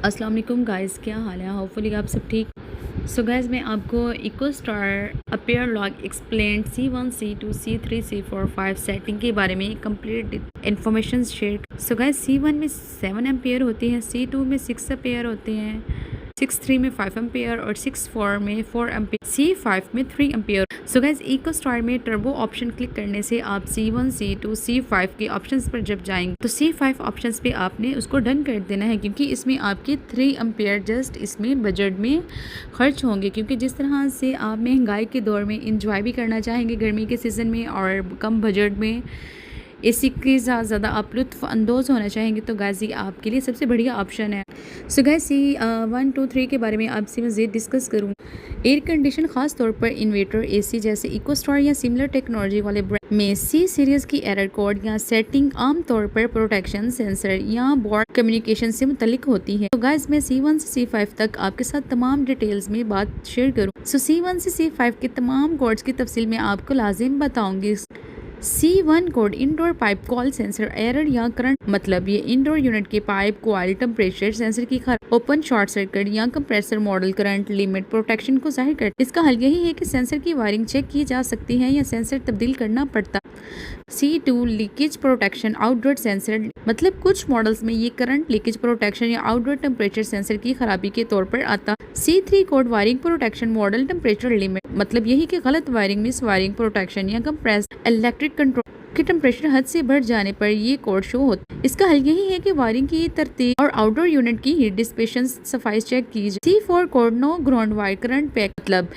अस्सलाम वालेकुम गाइस, क्या हाल है? होपफुली आप सब ठीक। सो गाइस, मैं आपको eco star appear log explain C1 C2 C3 C4 5 setting के बारे में complete information share. So guys, C1 में 7 एम्पेयर होती हैं, C2 में 6 एम्पेयर होते हैं, 6.3 में 5 एम्पेयर और 6.4 में 4 एम्पेयर, C5 में 3 ampere. So guys, eco star में टर्बो ऑप्शन क्लिक करने से आप C1 C2 C5 के ऑप्शंस पर जब जाएंगे तो C5 ऑप्शंस पे आपने उसको डन कर देना है, क्योंकि इसमें आपके 3 एम्पेयर जस्ट इसमें बजट में खर्च होंगे। क्योंकि जिस तरह से आप महंगाई के दौर में इंजॉय भी करना चाहेंगे गर्मी के सीज़न में और कम बजट में एसी के साथ ज़्यादा आप लुत्फ़ अंदोज़ होना चाहेंगे तो गाजी आपके लिए सबसे बढ़िया ऑप्शन है। सो गाइस, C1 2 3 के बारे में आपसे मज़ीद डिस्कस करूँ। एयर कंडीशन ख़ास तौर पर इन्वर्टर एसी जैसे इको स्टार या सिमिलर टेक्नोलॉजी वाले ब्रांड में C सीरीज़ की एरर कोड या सेटिंग आमतौर पर प्रोटेक्शन सेंसर या बोर्ड कम्युनिकेशन से मुतलिक होती है। तो गाइस, मैं C1 से C5 तक आपके साथ तमाम डिटेल्स में बात शेयर करूँ। सो C1 से C5 के तमाम कोड्स की तफसील मैं आपको लाजिम बताऊँगी। C1 code indoor pipe call sensor error या करंट, मतलब ये इंडोर यूनिट के पाइप कॉइल टेम्परेचर सेंसर की खराब, ओपन शॉर्ट सर्किट या compressor model current limit protection को जाहिर करता है। इसका हल यही है कि सेंसर की वायरिंग चेक की जा सकती है या सेंसर तब्दील करना पड़ता। C2 leakage protection outdoor sensor, मतलब कुछ मॉडल्स में ये करंट लीकेज प्रोटेक्शन या आउटडोर टेम्परेचर सेंसर की खराबी के तौर पर आता। C3 code wiring protection model temperature limit, मतलब यही कि गलत वायरिंग, मिस वायरिंग प्रोटेक्शन या कंप्रेस इलेक्ट्रिक कंट्रोल के टेम्परेचर हद से बढ़ जाने पर ये कोड शो होता है। इसका हल यही है कि वायरिंग की तरतीब और आउटडोर यूनिट की हीट डिसिपेशन सफाई चेक की जाए। C4 code no ground wire current pack, मतलब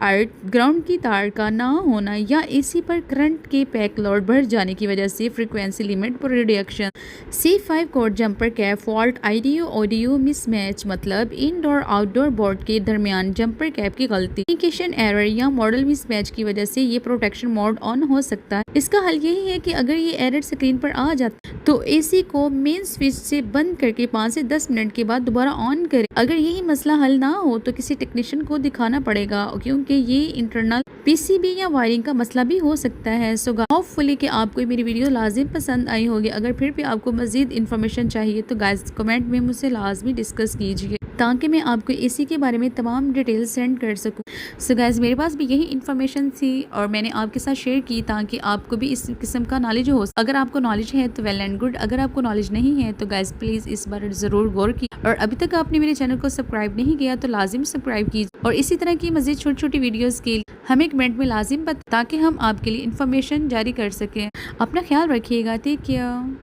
अर्थ ग्राउंड की तार का ना होना या एसी पर करंट के पैक लोड बढ़ जाने की वजह से frequency limit reduction. C5 code jumper cap fault IDU ODU mismatch, मतलब इनडोर आउटडोर बोर्ड के दरमियान जंपर कैप की गलती, कम्युनिकेशन एरर या मॉडल मिसमैच की वजह से ये प्रोटेक्शन मोड ऑन हो सकता है। इसका हल यही है कि अगर ये एरर स्क्रीन पर आ जाता तो एसी को मेन स्विच से बंद करके 5 से 10 मिनट के बाद दोबारा ऑन करें। अगर यही मसला हल ना हो तो किसी टेक्नीशियन को दिखाना पड़ेगा, क्योंकि ये इंटरनल पीसीबी या वायरिंग का मसला भी हो सकता है। सो होपफुली कि आपको मेरी वीडियो लाजिम पसंद आई होगी। अगर फिर भी आपको मजीद इन्फॉर्मेशन चाहिए तो गाइस कमेंट में मुझसे लाजमी डिस्कस कीजिए, ताकि मैं आपको एसी के बारे में तमाम डिटेल्स सेंड कर सकूं। सो गाइस, मेरे पास भी यही इन्फॉर्मेशन थी और मैंने आपके साथ शेयर की ताकि आपको भी इस किस्म का नॉलेज हो। अगर आपको नॉलेज है तो वेल एंड गुड, अगर आपको नॉलेज नहीं है तो गाइस प्लीज़ इस बार ज़रूर गौर की, और अभी तक आपने मेरे चैनल को सब्सक्राइब नहीं किया तो लाजिम सब्सक्राइब कीजिए और इसी तरह की मज़ीद छोटी छोटी वीडियोज़ के लिए हमें कमेंट में लाजिम ताकि हम आपके लिए इन्फॉर्मेशन जारी कर सकें। अपना ख्याल रखिएगा। Take care.